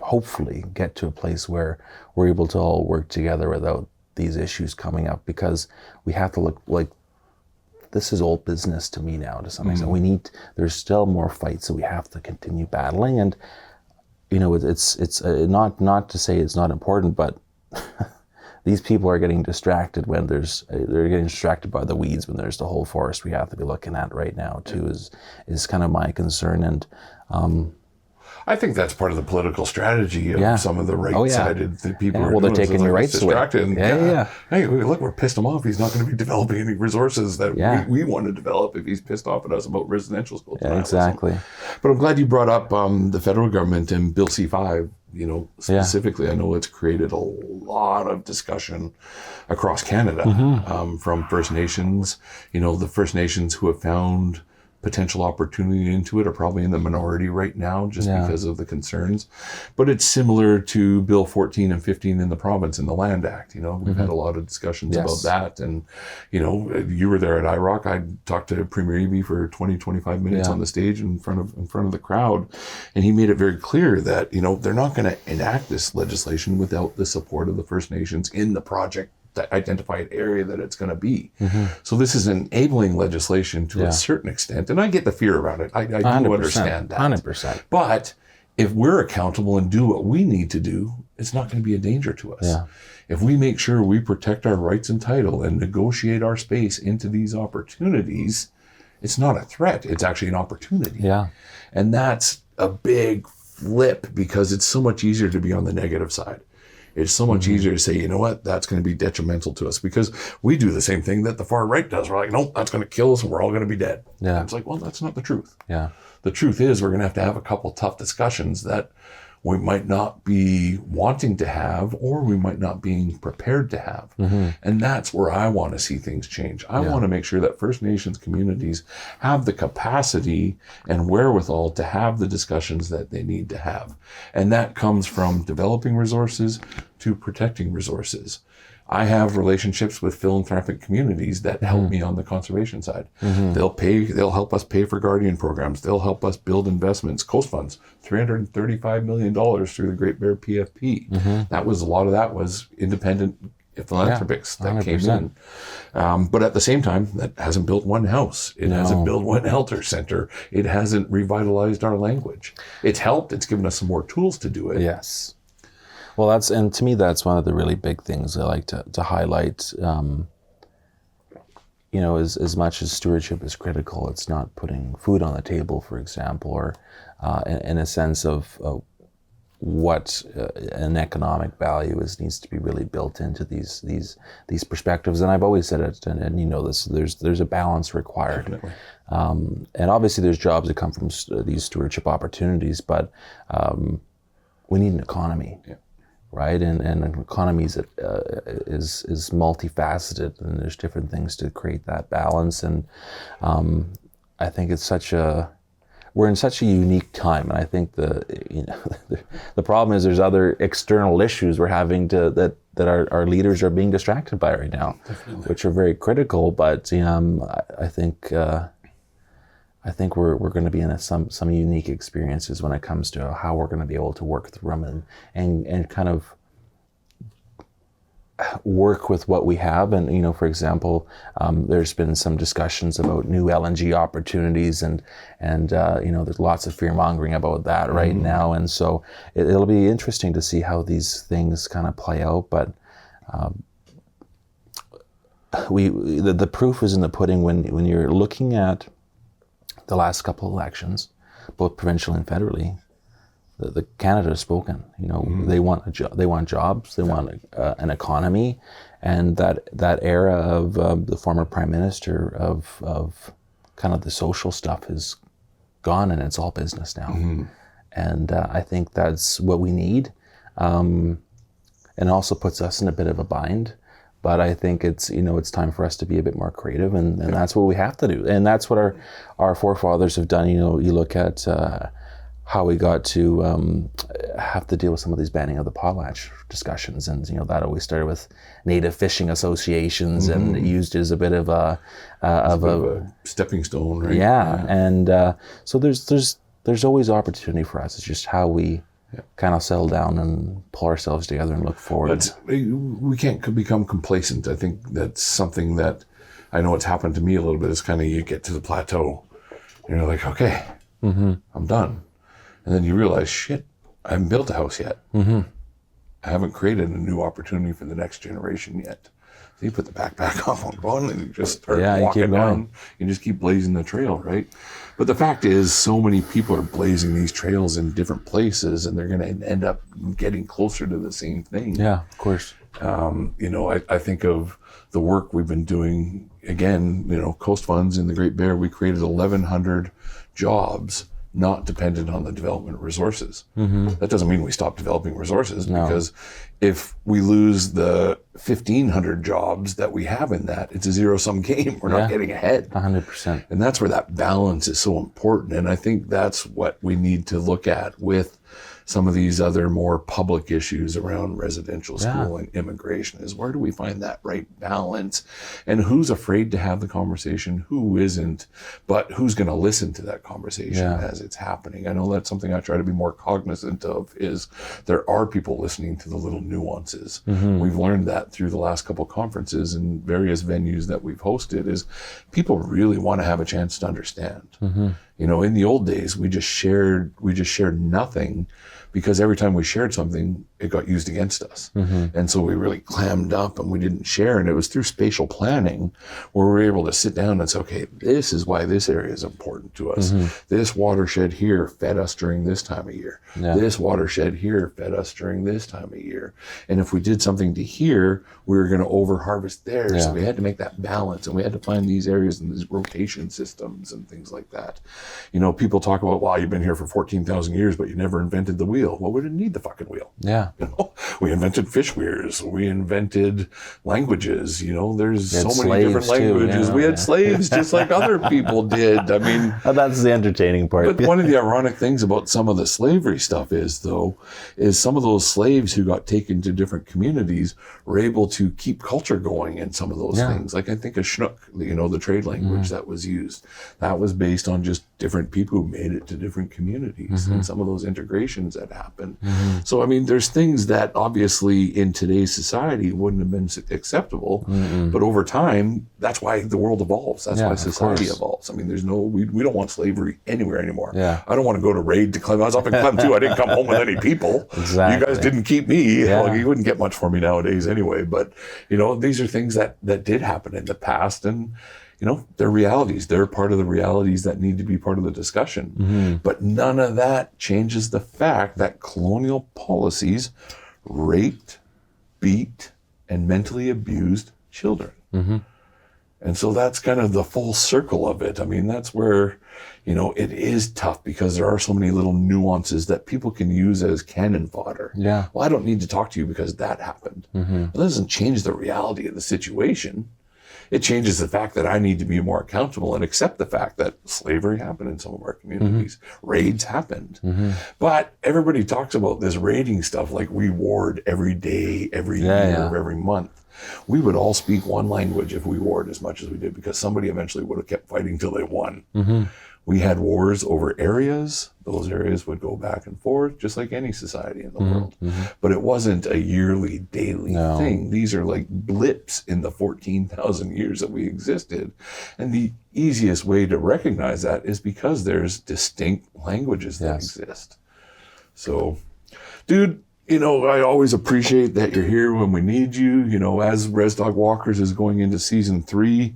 hopefully get to a place where we're able to all work together without these issues coming up, because we have to look like, this is old business to me now to some extent. There's still more fights that we have to continue battling, and you know, it's not to say it's not important, but these people are getting distracted when they're getting distracted by the weeds when there's the whole forest we have to be looking at right now too, is kind of my concern. And I think that's part of the political strategy of some of the right-sided people. Well, they're taking your rights away. Hey, look, we're pissed him off. He's not going to be developing any resources that we want to develop if he's pissed off at us about residential school. Yeah, exactly. But I'm glad you brought up the federal government and Bill C-5. You know, specifically, I know it's created a lot of discussion across Canada from First Nations. You know, the First Nations who have found potential opportunity into it are probably in the minority right now just because of the concerns. But it's similar to Bill 14 and 15 in the province in the Land Act. You know, we've had a lot of discussions about that. And, you know, you were there at IROC. I talked to Premier Eby for 20, 25 minutes on the stage in front of the crowd. And he made it very clear that, you know, they're not going to enact this legislation without the support of the First Nations in the project, that identified area that it's going to be. So this is enabling legislation to a certain extent. And I get the fear around it. I do understand that. 100%. But if we're accountable and do what we need to do, it's not going to be a danger to us. If we make sure we protect our rights and title and negotiate our space into these opportunities, it's not a threat. It's actually an opportunity. And that's a big flip, because it's so much easier to be on the negative side. It's so much easier to say, you know what, that's going to be detrimental to us, because we do the same thing that the far right does. We're like, nope, that's going to kill us and we're all going to be dead. It's like, well, that's not the truth. The truth is we're going to have a couple tough discussions that we might not be wanting to have, or we might not be prepared to have. And that's where I want to see things change. I want to make sure that First Nations communities have the capacity and wherewithal to have the discussions that they need to have. And that comes from developing resources to protecting resources. I have relationships with philanthropic communities that help me on the conservation side. They'll help us pay for guardian programs. They'll help us build investments, coast funds, $335 million through the Great Bear PFP. A lot of that was independent philanthropics that came in. But at the same time, that hasn't built one house. It hasn't built one elder center. It hasn't revitalized our language. It's helped. It's given us some more tools to do it. Well, and to me, that's one of the really big things I like to highlight. You know, as much as stewardship is critical, it's not putting food on the table, for example, or in a sense of what an economic value is needs to be really built into these perspectives. And I've always said it, and you know this. There's a balance required. Definitely. And obviously, there's jobs that come from these stewardship opportunities, but we need an economy, right? And an economy is multifaceted, and there's different things to create that balance. And I think it's we're in such a unique time, and I think the problem is there's other external issues we're having that our leaders are being distracted by right now, Definitely. which are very critical. But I think we're going to be in some unique experiences when it comes to how we're going to be able to work through them and kind of work with what we have. And you know, for example, there's been some discussions about new LNG opportunities, and you know, there's lots of fear-mongering about that right now. And so it'll be interesting to see how these things kind of play out. But the proof is in the pudding when you're looking at the last couple of elections, both provincial and federally. The Canada has spoken. You know, they want they want jobs, they want an economy, and that era of the former Prime Minister of kind of the social stuff is gone, and it's all business now. And I think that's what we need, and also puts us in a bit of a bind. But I think it's time for us to be a bit more creative, and that's what we have to do, and that's what our forefathers have done. You know, you look at how we got to have to deal with some of these banning of the potlatch discussions. And, you know, that always started with native fishing associations and used as a bit of a stepping stone, right? Yeah. And so there's always opportunity for us. It's just how we kind of settle down and pull ourselves together and look forward. But we can't become complacent. I think that's something that I know it's happened to me a little bit. It's kind of, you get to the plateau and you're like, okay, I'm done. And then you realize, shit, I haven't built a house yet. I haven't created a new opportunity for the next generation yet. So you put the backpack off on one and you just start walking down. You just keep blazing the trail, right? But the fact is, so many people are blazing these trails in different places, and they're going to end up getting closer to the same thing. Yeah, of course. You know, I think of the work we've been doing. Again, you know, Coast Funds in the Great Bear, we created 1,100 jobs not dependent on the development resources. That doesn't mean we stop developing resources, because if we lose the 1,500 jobs that we have in that, it's a zero-sum game. We're not getting ahead. 100%. And that's where that balance is so important. And I think that's what we need to look at with some of these other more public issues around residential school and immigration, is where do we find that right balance, and who's afraid to have the conversation, who isn't, but who's going to listen to that conversation as it's happening. I know that's something I try to be more cognizant of, is there are people listening to the little nuances. We've learned that through the last couple of conferences and various venues that we've hosted, is people really want to have a chance to understand. You know, in the old days, we just shared nothing, because every time we shared something, it got used against us. And so we really clammed up and we didn't share. And it was through spatial planning where we were able to sit down and say, okay, this is why this area is important to us. This watershed here fed us during this time of year. This watershed here fed us during this time of year. And if we did something to here, we were going to over harvest there. So we had to make that balance, and we had to find these areas and these rotation systems and things like that. You know, people talk about, wow, you've been here for 14,000 years, but you never invented the wheel. Well, we didn't need the fucking wheel. You know, we invented fish weirs. We invented languages. You know, there's so many different languages. We had slaves just like other people did. I mean, that's the entertaining part. But one of the ironic things about some of the slavery stuff is some of those slaves who got taken to different communities were able to keep culture going in some of those things. Like I think of Schnook, you know, the trade language that was used. That was based on just different people who made it to different communities and some of those integrations that happened. So, I mean, there's things that obviously in today's society wouldn't have been acceptable, but over time, that's why the world evolves. That's why society evolves. I mean, we don't want slavery anywhere anymore. I don't want to go to raid to Clem. I was up in Clem too. I didn't come home with any people. You guys didn't keep me. Well, you wouldn't get much for me nowadays anyway. But, you know, these are things that did happen in the past. And, they're realities. They're part of the realities that need to be part of the discussion. But none of that changes the fact that colonial policies raped, beat, and mentally abused children. And so that's kind of the full circle of it. I mean, that's where, it is tough because there are so many little nuances that people can use as cannon fodder. Yeah. Well, I don't need to talk to you because that happened. Well, that doesn't change the reality of the situation. It changes the fact that I need to be more accountable and accept the fact that slavery happened in some of our communities. Raids happened. But everybody talks about this raiding stuff like we warred every day, every year, every month. We would all speak one language if we warred as much as we did because somebody eventually would have kept fighting till they won. We had wars over areas. Those areas would go back and forth, just like any society in the world. But it wasn't a yearly, daily thing. These are like blips in the 14,000 years that we existed. And the easiest way to recognize that is because there's distinct languages that exist. So, dude, I always appreciate that you're here when we need you. As Rez Dog Walkers is going into season 3,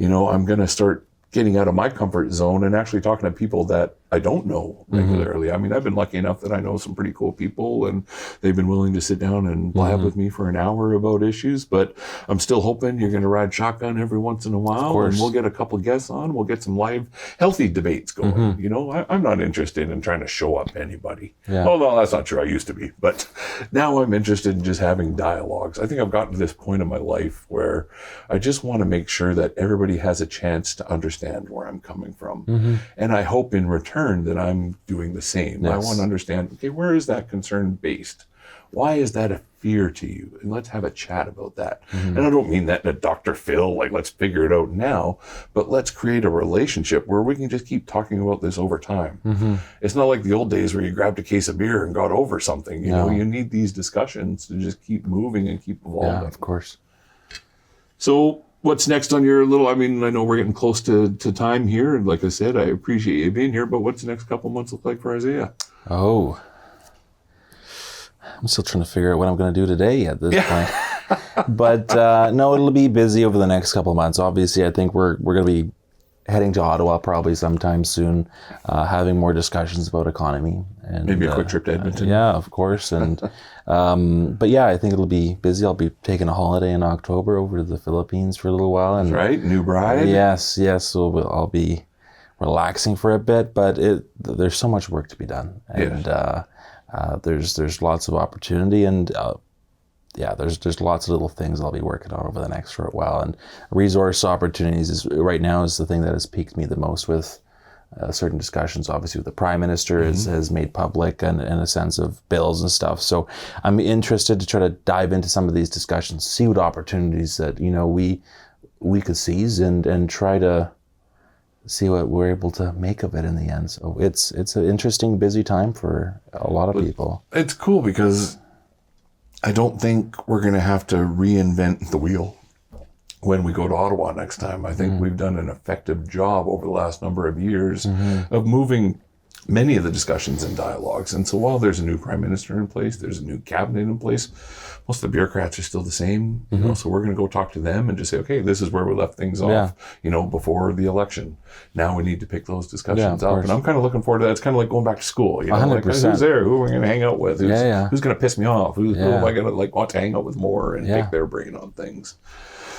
I'm going to start getting out of my comfort zone and actually talking to people that I don't know regularly. I mean, I've been lucky enough that I know some pretty cool people and they've been willing to sit down and blab with me for an hour about issues, but I'm still hoping you're going to ride shotgun every once in a while and we'll get a couple guests on. We'll get some live, healthy debates going. I'm not interested in trying to show up anybody. Oh, no, that's not true. I used to be, but now I'm interested in just having dialogues. I think I've gotten to this point in my life where I just want to make sure that everybody has a chance to understand where I'm coming from. And I hope in return that I'm doing the same. I want to understand, okay, where is that concern based? Why is that a fear to you? And let's have a chat about that. And I don't mean that in a Dr. Phil, like let's figure it out now, but let's create a relationship where we can just keep talking about this over time. It's not like the old days where you grabbed a case of beer and got over something. You need these discussions to just keep moving and keep evolving. Yeah, of course. So what's next on your I know we're getting close to time here. And like I said, I appreciate you being here, but what's the next couple months look like for Isaiah? Oh, I'm still trying to figure out what I'm going to do today at this point. But no, it'll be busy over the next couple of months. Obviously, I think we're going to be heading to Ottawa probably sometime soon, having more discussions about economy. And maybe a quick trip to Edmonton. Yeah, of course. And but yeah, I think it'll be busy. I'll be taking a holiday in October over to the Philippines for a little while. And that's right, new bride. Yes. So I'll be relaxing for a bit, but there's so much work to be done, and there's lots of opportunity, and there's lots of little things I'll be working on over the next short while. And resource opportunities right now is the thing that has piqued me the most with certain discussions, obviously with the Prime Minister has made public and in a sense of bills and stuff. So I'm interested to try to dive into some of these discussions, see what opportunities that, we could seize and try to see what we're able to make of it in the end. So it's an interesting, busy time for a lot of people. It's cool because I don't think we're going to have to reinvent the wheel when we go to Ottawa next time. I think we've done an effective job over the last number of years of moving many of the discussions and dialogues. And so while there's a new Prime Minister in place, there's a new cabinet in place, most of the bureaucrats are still the same. So we're going to go talk to them and just say, okay, this is where we left things off, before the election. Now we need to pick those discussions up. And I'm kind of looking forward to that. It's kind of like going back to school. 100%. Like, who's there? Who are we going to hang out with? Who's going to piss me off? Who am I going to want to hang out with more and pick their brain on things?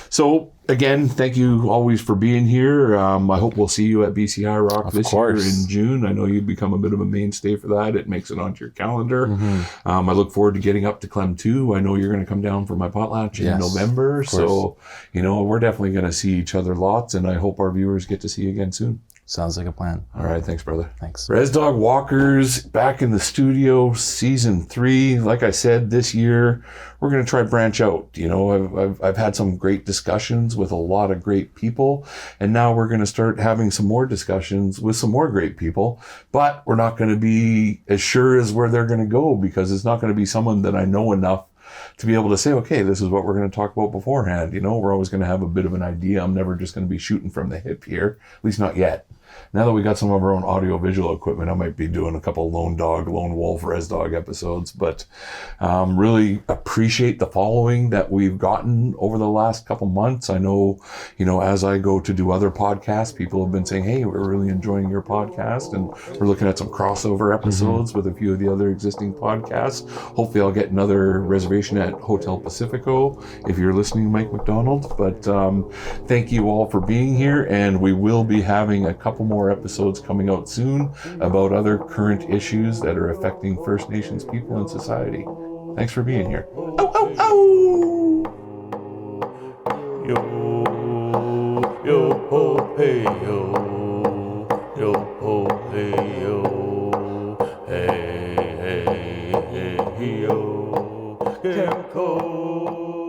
So again, thank you always for being here. I hope we'll see you at BCI Rock this year in June. I know you've become a bit of a mainstay for that. It makes it onto your calendar. I look forward to getting up to Clem too. I know you're going to come down for my potlatch in November. So, we're definitely going to see each other lots, and I hope our viewers get to see you again soon. Sounds like a plan. All right. Thanks, brother. Thanks. Rez Dog Walkers back in the studio, season 3. Like I said, this year, we're going to try branch out. I've had some great discussions with a lot of great people, and now we're going to start having some more discussions with some more great people, but we're not going to be as sure as where they're going to go because it's not going to be someone that I know enough to be able to say, okay, this is what we're going to talk about beforehand. We're always going to have a bit of an idea. I'm never just going to be shooting from the hip here, at least not yet. now that we got some of our own audio visual equipment, I might be doing a couple lone wolf, Rez Dog episodes. But really appreciate the following that we've gotten over the last couple months. I know, as I go to do other podcasts, people have been saying, hey, we're really enjoying your podcast, and we're looking at some crossover episodes with a few of the other existing podcasts. Hopefully I'll get another reservation at Hotel Pacifico if you're listening, Mike McDonald. But thank you all for being here, and we will be having a couple more episodes coming out soon about other current issues that are affecting First Nations people in society. Thanks for being here. Ow, ow, ow! Yo, yo, ho, hey, yo. Yo, ho, hey, yo. Hey, hey, hey, yo. Chemical.